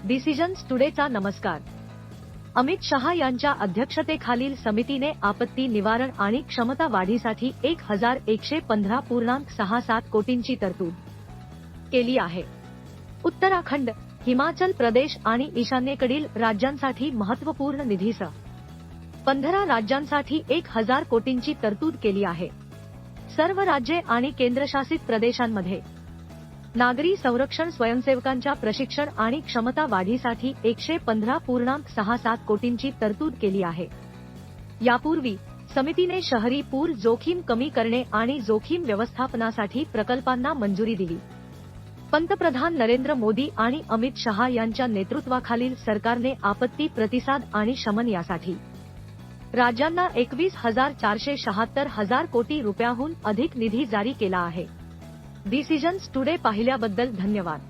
Decisions टुडेचा नमस्कार. अमित शहा यांच्या अध्यक्षतेखालील समितीने आपत्ती निवारण आणि क्षमता वाढीसाठी 1115.67 कोटींची तरतूद केली आहे. उत्तराखंड, हिमाचल प्रदेश आणि ईशान्येकडील राज्यांसाठी महत्त्वपूर्ण निधीसह 15 राज्यांसाठी 1000 कोटींची तरतूद केली आहे. सर्व राज्ये आणि केंद्रशासित प्रदेशांमध्ये नागरी संरक्षण स्वयंसेवकांच्या प्रशिक्षण आणि क्षमता वाढीसाठी 115.67 कोटींची तरतूद केली आहे. यापूर्वी समितीने शहरी पूर जोखीम कमी करणे आणि जोखीम व्यवस्थापनासाठी प्रकल्पांना मंजुरी दिली. पंतप्रधान नरेंद्र मोदी आणि अमित शहा यांच्या नेतृत्वाखालील सरकारने आपत्ती प्रतिसाद आणि शमन यासाठी राज्यांना 21,476 कोटी रुपयांहून अधिक निधी जारी केला आहे. डिसिजन्स टुडे पाहिल्याबद्दल धन्यवाद.